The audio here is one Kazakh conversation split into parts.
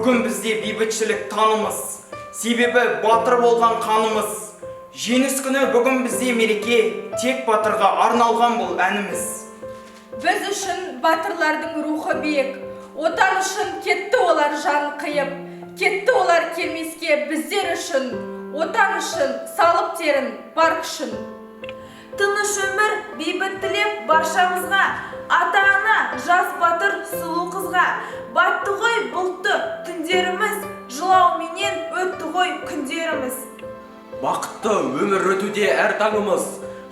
бүгін бізде бейбітшілік танымыз, себебі батыр болған қанымыз. Жеңіс күні бүгін бізде мереке, тек батырға арналған бұл әніміз. Біз үшін батырлардың рухы биік, отан үшін кетті олар жан қиып, кетті олар келмеске біздер үшін, отан үшін салып терін бар күшін. Тыныш өмір бейбіт тілеп баршамызға, ата-ана жас батыр сұлу қызға. Батты ғой бұлтты түндеріміз, жылауменен өтті ғой күндеріміз. Бақытты өмір өтуде әр таңымыз,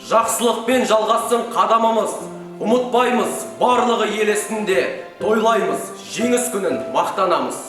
жақсылықпен жалғасын қадамымыз. Ұмытпаймыз барлығы елесінде, тойлаймыз жеңіс күнін мақтанамыз.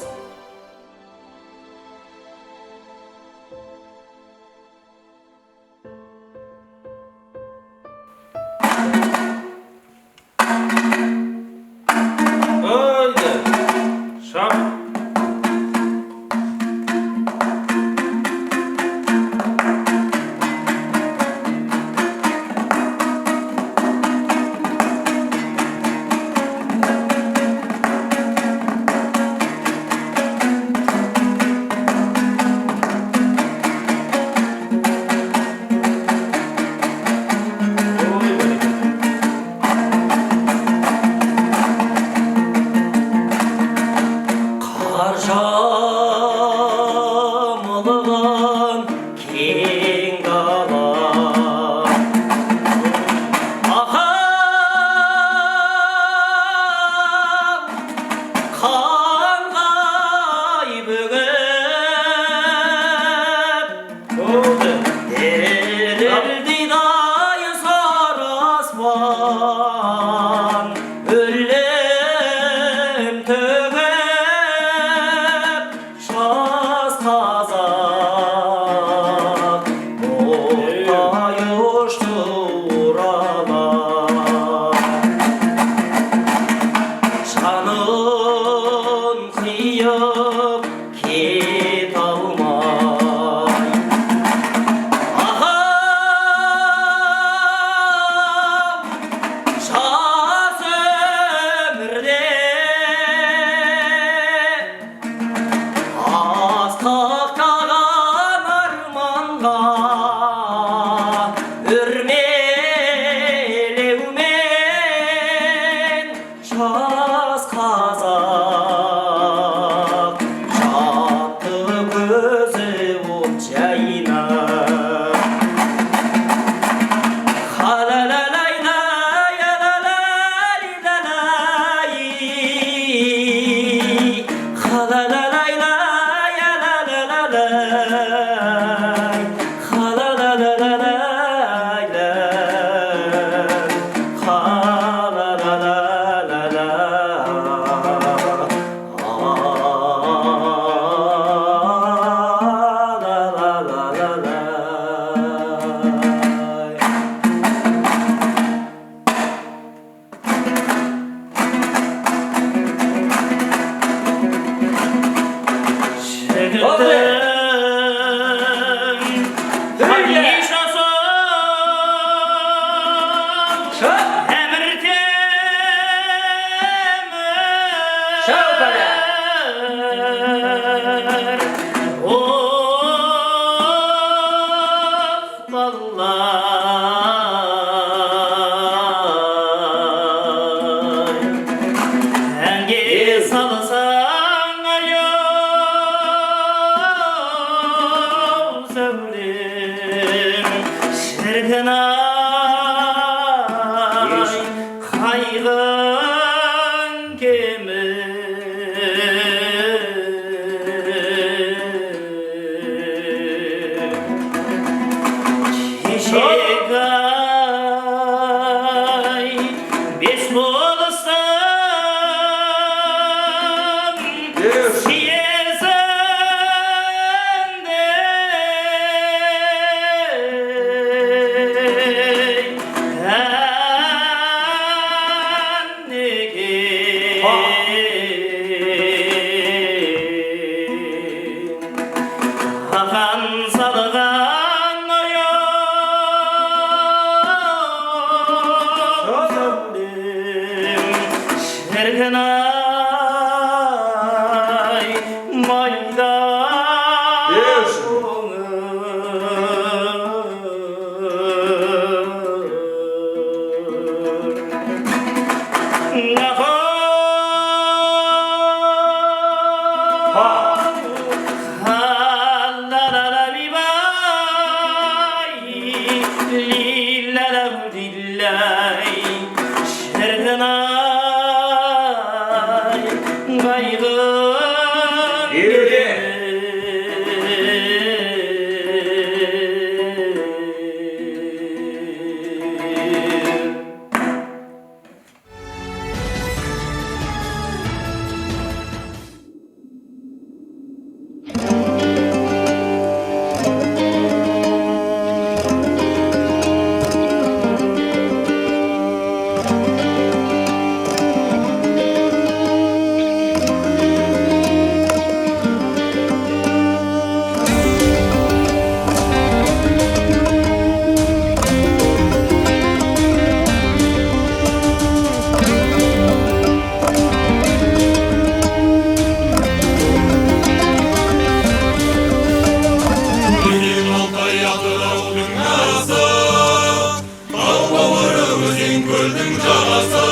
баласы, тау бауыры өзен көлдің жағасы,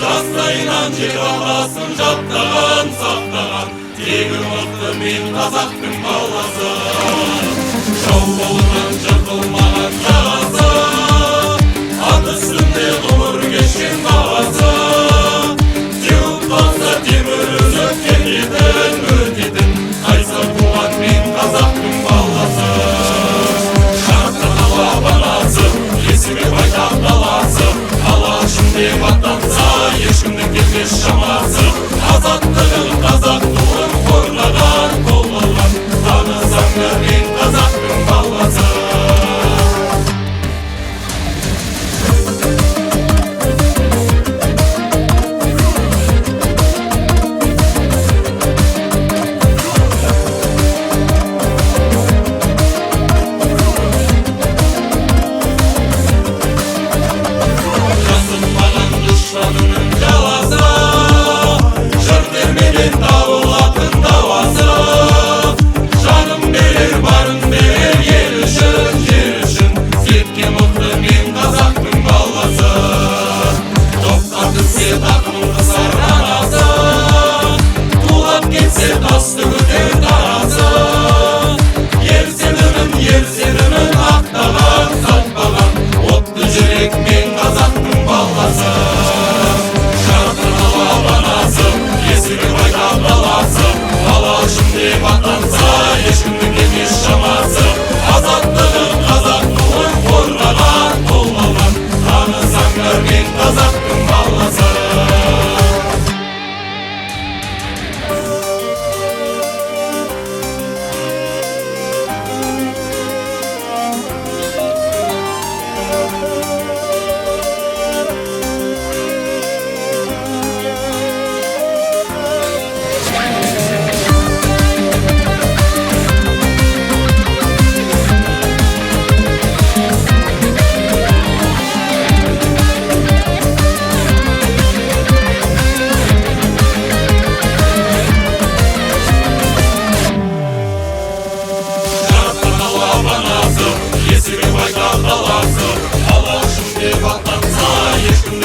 жастайынан жер аласын жаттаған, сақтаған, тегі мықты мен қазақтың баласы. Жау қолынан жыртылмаған жағасы, ат үстінде ғұмыр кешкен бағасы, теуіп қалса темір үзіп кететін, өтетін, қайсар туған мен қазақтың баласы. Шартты қала банасы, есіме байтақ даласы, алашым деп аттанса, ешкімнің келмес шамасы. Азаттығын, қазақ туын қорғаған, қол алған, танысаңдар мен қазақтың баласы. Жасылмаған дұшпанының жаласы, жыр термеден табылатын дауасы. Жаным берер, барын берер, ел үшін, жер үшін, сетке мықты мен қазақтың баласы. Топқа түссе тақымын қысар қанасы, тулап кетсе тасты көтер тарасы. Ер сенімін ақтаған, сатпаған, отты жүрек мен қазақтың баласы. Жарқын ала банасы, есігі байтақ даласы, алашым деп аттанса, ешкімнің келмес шамасы. Азаттығын, қазақ туын қорғаған, қол алған, танысаңдар мен қазақтың баласы. Жарқын ала банасы, есігі байтақ даласы, алашым деп аттанса, ешкім